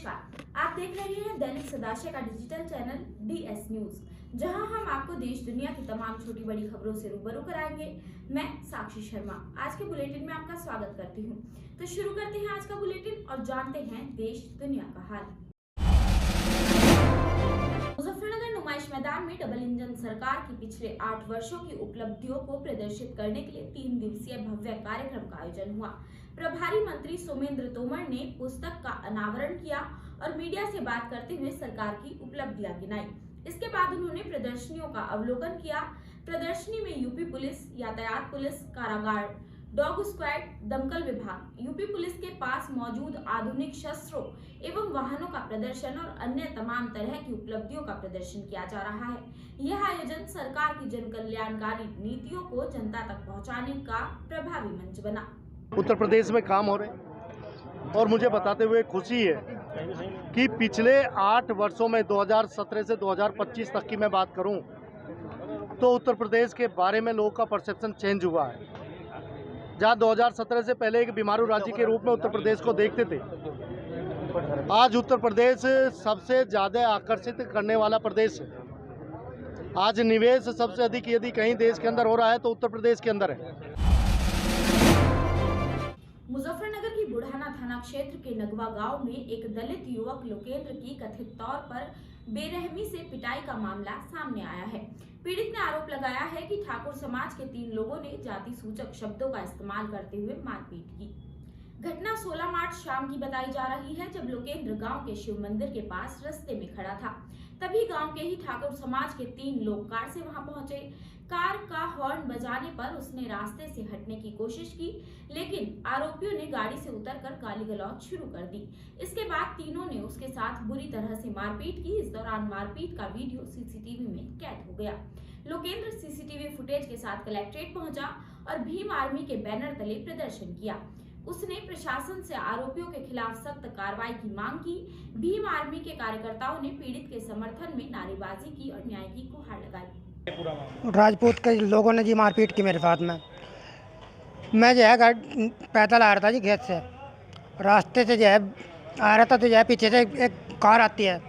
नमस्कार, आप देख रहे हैं दैनिक सदाशय का डिजिटल चैनल DS न्यूज, जहां हम आपको देश दुनिया की तमाम छोटी बड़ी खबरों से रूबरू कराएंगे। मैं साक्षी शर्मा आज के बुलेटिन में आपका स्वागत करती हूं। तो शुरू करते हैं आज का बुलेटिन और जानते हैं देश दुनिया का हाल। मुजफ्फरनगर नुमाइश मैदान में डबल इंजन सरकार की पिछले 8 वर्षों की उपलब्धियों को प्रदर्शित करने के लिए 3 दिवसीय भव्य कार्यक्रम का आयोजन हुआ। प्रभारी मंत्री सोमेंद्र तोमर ने पुस्तक का अनावरण किया और मीडिया से बात करते हुए सरकार की उपलब्धियां गिनाई। इसके बाद उन्होंने प्रदर्शनियों का अवलोकन किया। प्रदर्शनी में यूपी पुलिस, यातायात पुलिस, कारागार, डॉग स्क्वाड, दमकल विभाग, यूपी पुलिस के पास मौजूद आधुनिक शस्त्रों एवं वाहनों का प्रदर्शन और अन्य तमाम तरह की उपलब्धियों का प्रदर्शन किया जा रहा है। यह आयोजन सरकार की जन कल्याणकारी नीतियों को जनता तक पहुंचाने का प्रभावी मंच बना। उत्तर प्रदेश में काम हो रहे और मुझे बताते हुए खुशी है कि पिछले 8 वर्षों में 2017 से 2025 तक की मैं बात करूं तो उत्तर प्रदेश के बारे में लोगों का परसेप्शन चेंज हुआ है। जहां 2017 से पहले एक बीमारू राज्य के रूप में उत्तर प्रदेश को देखते थे, आज उत्तर प्रदेश सबसे ज़्यादा आकर्षित करने वाला प्रदेश है। आज निवेश सबसे अधिक यदि कहीं देश के अंदर हो रहा है तो उत्तर प्रदेश के अंदर है। मुजफ्फरनगर की बुढ़ाना थाना क्षेत्र के नगवा गांव में एक दलित युवक लोकेंद्र की कथित तौर पर बेरहमी से पिटाई का मामला सामने आया है। पीड़ित ने आरोप लगाया है कि ठाकुर समाज के 3 लोगों ने जाति सूचक शब्दों का इस्तेमाल करते हुए मारपीट की। घटना 16 मार्च शाम की बताई जा रही है, जब लोकेंद्र गांव के शिव मंदिर के पास रास्ते में खड़ा था। तभी गांव के ही ठाकुर समाज के 3 लोग कार से वहां पहुंचे। कार का हॉर्न बजाने पर उसने रास्ते से हटने की कोशिश की, लेकिन आरोपियों ने गाड़ी से उतरकर गाली गलौज शुरू कर दी। इसके बाद तीनों ने उसके साथ बुरी तरह से मारपीट की। इस दौरान मारपीट का वीडियो सीसीटीवी में कैद हो गया। लोकेंद्र सीसीटीवी फुटेज के साथ कलेक्ट्रेट पहुंचा और भीम आर्मी के बैनर तले प्रदर्शन किया। उसने प्रशासन से आरोपियों के खिलाफ सख्त कार्रवाई की मांग की। भीम आर्मी के कार्यकर्ताओं ने पीड़ित के समर्थन में नारेबाजी की और न्याय की गुहार लगाई। राजपूत के लोगों ने जी मारपीट की मेरे साथ में। मैं जो है पैदल आ रहा था जी खेत से, रास्ते से जो है आ रहा था तो जो है पीछे से एक कार आती है,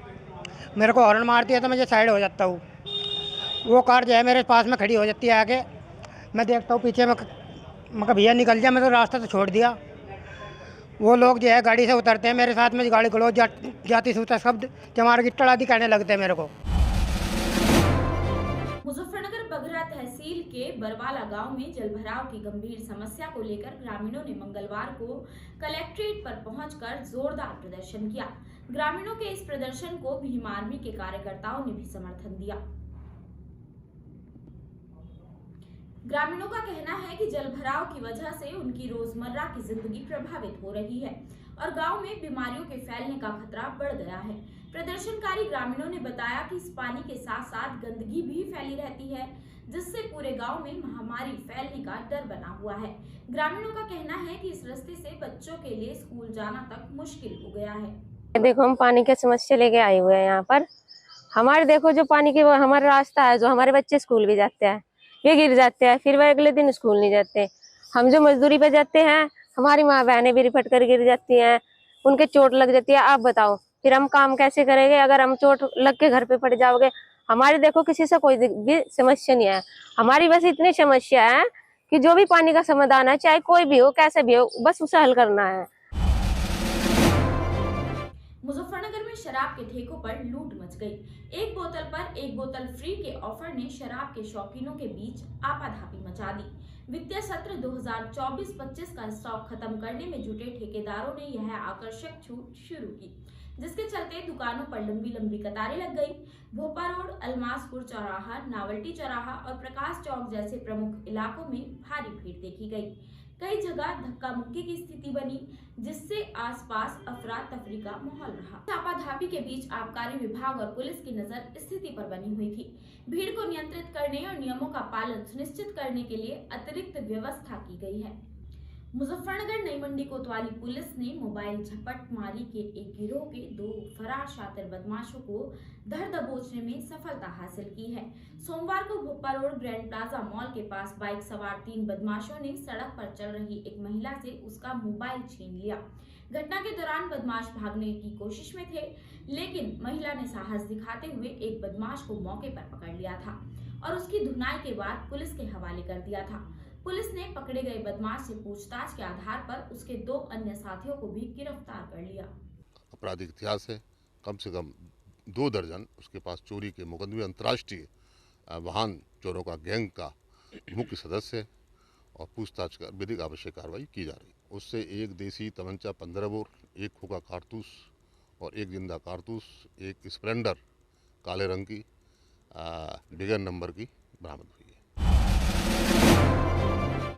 मेरे को हॉर्न मारती है तो मैं जो साइड हो जाता हूँ। वो कार जो है मेरे पास में खड़ी हो जाती है आगे। मैं देखता हूँ पीछे में, मैं भैया निकल जाए, मैं तो रास्ता तो छोड़ दिया। वो लोग जो है गाड़ी से उतरते हैं, मेरे साथ में गाड़ी गलौज जाति सूचक शब्द चमार गिट्टड़ आदि कहने लगते हैं मेरे को। मुजफ्फरनगर बघरा तहसील के बरवाला गांव में जलभराव की गंभीर समस्या को लेकर ग्रामीणों ने मंगलवार को कलेक्ट्रेट पर पहुंचकर जोरदार प्रदर्शन किया। ग्रामीणों के इस प्रदर्शन को भीम आर्मी के कार्यकर्ताओं ने भी समर्थन दिया। ग्रामीणों का कहना है कि जलभराव की वजह से उनकी रोजमर्रा की जिंदगी प्रभावित हो रही है और गांव में बीमारियों के फैलने का खतरा बढ़ गया है। प्रदर्शनकारी ग्रामीणों ने बताया कि इस पानी के साथ साथ गंदगी भी फैली रहती है, जिससे पूरे गांव में महामारी फैलने का डर बना हुआ है। ग्रामीणों का कहना है कि इस रास्ते से बच्चों के लिए स्कूल जाना तक मुश्किल हो गया है। देखो, हम पानी की समस्या लेके आए हुए हैं यहाँ पर। हमारे देखो जो पानी की हमारा रास्ता है, जो हमारे बच्चे स्कूल भी जाते हैं, ये गिर जाते हैं, फिर वह अगले दिन स्कूल नहीं जाते। हम जो मजदूरी पे जाते हैं, हमारी माँ बहनें भी रिपट कर गिर जाती हैं, उनके चोट लग जाती है। आप बताओ फिर हम काम कैसे करेंगे अगर हम चोट लग के घर पे पड़ जाओगे। हमारी देखो किसी से कोई भी समस्या नहीं है, हमारी बस इतनी समस्या है कि जो भी पानी का समाधान है, चाहे कोई भी हो कैसे भी हो, बस उसे हल करना है। मुजफ्फरनगर में शराब के ठेकों पर लूट मच गई। एक बोतल पर एक बोतल फ्री के ऑफर ने शराब के शौकीनों के बीच आपाधापी मचा दी। वित्तीय सत्र 2024-25 का स्टॉक खत्म करने में जुटे ठेकेदारों ने यह आकर्षक छूट शुरू की, जिसके चलते दुकानों पर लंबी लंबी कतारें लग गई। भोपा रोड, अलमासपुर चौराहा, नावल्टी चौराहा और प्रकाश चौक जैसे प्रमुख इलाकों में भारी भीड़ देखी गई। कई जगह धक्का मुक्की की स्थिति बनी, जिससे आसपास अफरा तफरी का माहौल रहा। आपाधापी के बीच आबकारी विभाग और पुलिस की नजर स्थिति पर बनी हुई थी। भीड़ को नियंत्रित करने और नियमों का पालन सुनिश्चित करने के लिए अतिरिक्त व्यवस्था की गई है। मुजफ्फरनगर नई मंडी कोतवाली पुलिस ने मोबाइल झपटमारी के एक गिरोह के 2 फरार शातिर बदमाशों को धर दबोचने में सफलता हासिल की है। सोमवार को भोपा रोड ग्रैंड प्लाजा मॉल के पास बाइक सवार 3 बदमाशों ने सड़क पर चल रही एक महिला से उसका मोबाइल छीन लिया। घटना के दौरान बदमाश भागने की कोशिश में थे, लेकिन महिला ने साहस दिखाते हुए एक बदमाश को मौके पर पकड़ लिया था और उसकी धुनाई के बाद पुलिस के हवाले कर दिया था। पुलिस ने पकड़े गए बदमाश से पूछताछ के आधार पर उसके 2 अन्य साथियों को भी गिरफ्तार कर लिया। आपराधिक इतिहास है, कम से कम 2 दर्जन उसके पास चोरी के मुकदमे, अंतर्राष्ट्रीय वाहन चोरों का गैंग का मुख्य सदस्य है और पूछताछ कर विधिक आवश्यक कार्रवाई की जा रही है। उससे एक देसी तमंचा 15 बोर, एक खोखा कारतूस और एक जिंदा कारतूस, एक स्प्लेंडर काले रंग की बिगर नंबर की बरामद हुई है।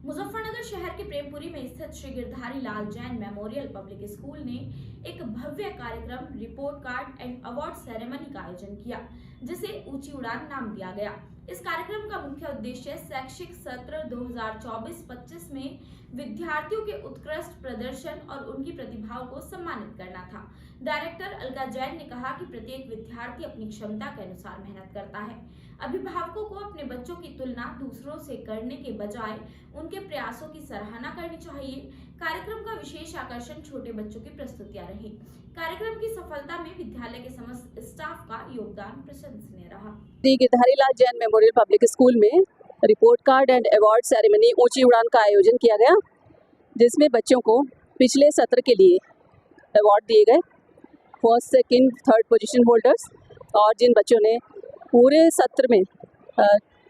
मुजफ्फरनगर शहर के प्रेमपुरी में स्थित Shri Girdhari Lal Jain memorial public school ने एक भव्य कार्यक्रम report card and award ceremony का आयोजन किया, जिसे ऊंची उड़ान नाम दिया गया। इस कार्यक्रम का मुख्य उद्देश्य शैक्षिक सत्र 2024-25 में विद्यार्थियों के उत्कृष्ट प्रदर्शन और उनकी प्रतिभाओं को सम्मानित करना था। डायरेक्टर अलका जैन ने कहा कि प्रत्येक विद्यार्थी अपनी क्षमता के अनुसार मेहनत करता है। अभिभावकों को अपने बच्चों की तुलना दूसरों से करने के बजाय उनके प्रयासों की सराहना करनी चाहिए। कार्यक्रम का विशेष आकर्षण छोटे बच्चों की प्रस्तुतियां रही। कार्यक्रम की सफलता में विद्यालय के समस्त स्टाफ का योगदान प्रशंसनीय रहा। Shri Girdhari Lal Jain memorial public school में report card and award ceremony ऊंची उड़ान का आयोजन किया गया, जिसमें बच्चों को पिछले सत्र के लिए अवार्ड दिए गए, first, second, third position holders, और जिन बच्चों ने पूरे सत्र में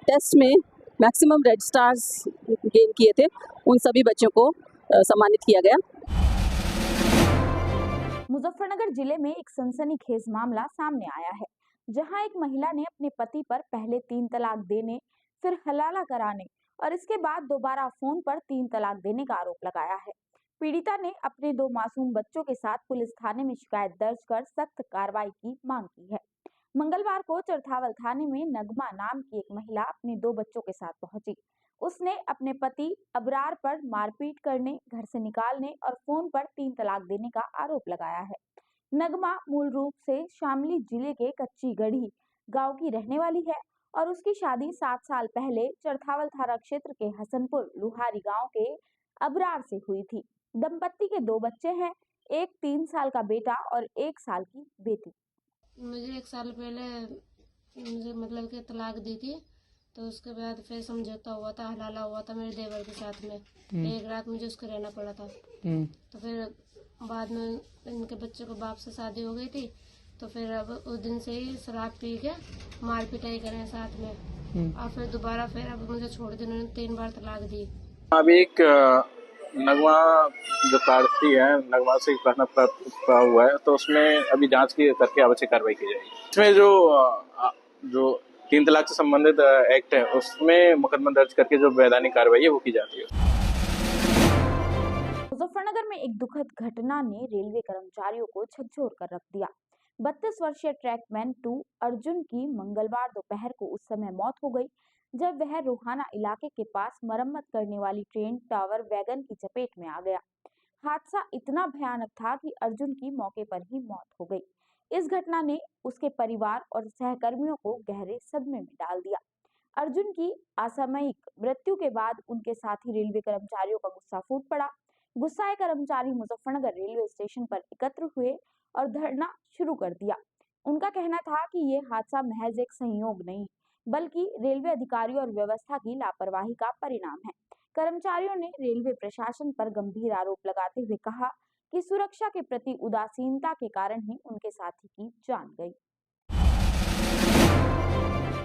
टेस्ट में मैक्सिमम रेड स्टार्स गेन किए थे, उन सभी बच्चों को सम्मानित किया गया। मुजफ्फरनगर जिले में एक सनसनीखेज मामला सामने आया है, जहां एक महिला ने अपने पति पर पहले 3 तलाक देने, फिर हलाला कराने और इसके बाद दोबारा फोन पर 3 तलाक देने का आरोप लगाया है। पीड़िता ने अपने 2 मासूम बच्चों के साथ पुलिस थाने में शिकायत दर्ज कर सख्त कार्रवाई की मांग की है। मंगलवार को चरथावल थाने में नगमा नाम की एक महिला अपने 2 बच्चों के साथ पहुंची। उसने अपने पति अबरार पर मारपीट करने, घर से निकालने और फोन पर 3 तलाक देने का आरोप लगाया है। नगमा मूल रूप से शामली जिले के कच्ची गढ़ी गांव की रहने वाली है और उसकी शादी 7 साल पहले चरथावल थाना क्षेत्र के हसनपुर लुहारी गांव के अबरार से हुई थी। दंपत्ति के 2 बच्चे हैं, एक 3 साल का बेटा और 1 साल की बेटी। मुझे 1 साल पहले मुझे मतलब कि तलाक दी थी, तो उसके बाद फिर समझौता हुआ था, हलाला हुआ था मेरे देवर के साथ में। एक रात मुझे उसके रहना पड़ा था। तो फिर बाद में इनके बच्चों को बाप से शादी हो गई थी, तो फिर अब उस दिन से ही शराब पी के मार पिटाई करें साथ में, और फिर दोबारा फिर अब मुझे छोड़ दी, उन्होंने 3 बार तलाक दी। अब एक नगमा जो प्रार्थी है, नगमा से घटना प्राप्त हुआ है, तो उसमें अभी जांच की करके आवश्यक कार्रवाई की जाएगी। इसमें जो 3 तलाक से संबंधित एक्ट है, उसमें मुकदमा दर्ज करके जो वैधानिक कार्रवाई है वो की जाती है। मुजफ्फरनगर में एक दुखद घटना ने रेलवे कर्मचारियों को झकझोर कर रख दिया। 32 वर्षीय ट्रैकमैन 2 अर्जुन की मंगलवार दोपहर को उस समय मौत हो गई, जब वह रोहाना इलाके के पास मरम्मत करने वाली ट्रेन टावर वैगन की चपेट में आ गया। हादसा इतना भयानक था कि अर्जुन की मौके पर ही मौत हो गई। इस घटना ने उसके परिवार और सहकर्मियों को गहरे सदमे में डाल दिया। अर्जुन की असामयिक मृत्यु के बाद उनके साथी रेलवे कर्मचारियों का गुस्सा फूट पड़ा। गुस्साए कर्मचारी मुजफ्फरनगर रेलवे स्टेशन पर एकत्र हुए और धरना शुरू कर दिया। उनका कहना था कि ये हादसा महज एक संयोग नहीं, बल्कि रेलवे अधिकारियों और व्यवस्था की लापरवाही का परिणाम है। कर्मचारियों ने रेलवे प्रशासन पर गंभीर आरोप लगाते हुए कहा कि सुरक्षा के प्रति उदासीनता के कारण ही उनके साथी की जान गई।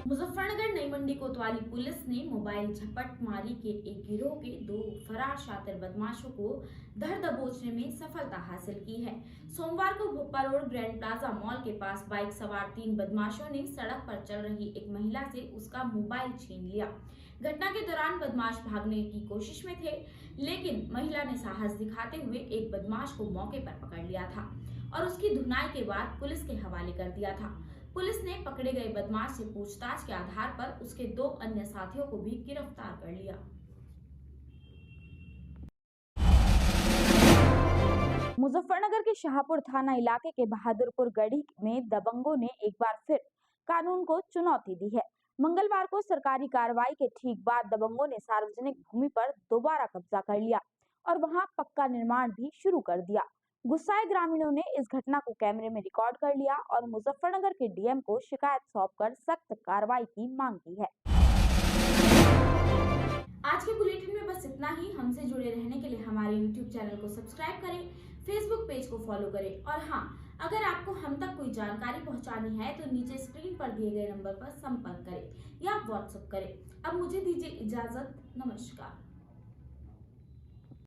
मुजफ्फरनगर नई मंडी कोतवाली पुलिस ने मोबाइल झपटमारी के एक गिरोह के 2 फरार शातिर बदमाशों को धर दबोचने में सफलता हासिल की है। सोमवार को भोपा रोड ग्रैंड प्लाजा मॉल के पास बाइक सवार 3 बदमाशों ने सड़क पर चल रही एक महिला से उसका मोबाइल छीन लिया। घटना के दौरान बदमाश भागने की कोशिश में थे, लेकिन महिला ने साहस दिखाते हुए एक बदमाश को मौके पर पकड़ लिया था और उसकी धुनाई के बाद पुलिस के हवाले कर दिया था। पुलिस ने पकड़े गए बदमाश से पूछताछ के आधार पर उसके 2 अन्य साथियों को भी गिरफ्तार कर लिया। मुजफ्फरनगर के शाहपुर थाना इलाके के बहादुरपुर गढ़ी में दबंगों ने एक बार फिर कानून को चुनौती दी है। मंगलवार को सरकारी कार्रवाई के ठीक बाद दबंगों ने सार्वजनिक भूमि पर दोबारा कब्जा कर लिया और वहां पक्का निर्माण भी शुरू कर दिया। गुस्साए ग्रामीणों ने इस घटना को कैमरे में रिकॉर्ड कर लिया और मुजफ्फरनगर के डीएम को शिकायत सौंपकर सख्त कार्रवाई की मांग की है। आज के बुलेटिन में बस इतना ही। हमसे जुड़े रहने के लिए हमारे YouTube चैनल को सब्सक्राइब करें, Facebook पेज को फॉलो करें और हाँ, अगर आपको हम तक कोई जानकारी पहुंचानी है तो नीचे स्क्रीन पर दिए गए नंबर पर संपर्क करें या व्हाट्सएप करें। अब मुझे दीजिए इजाजत। नमस्कार।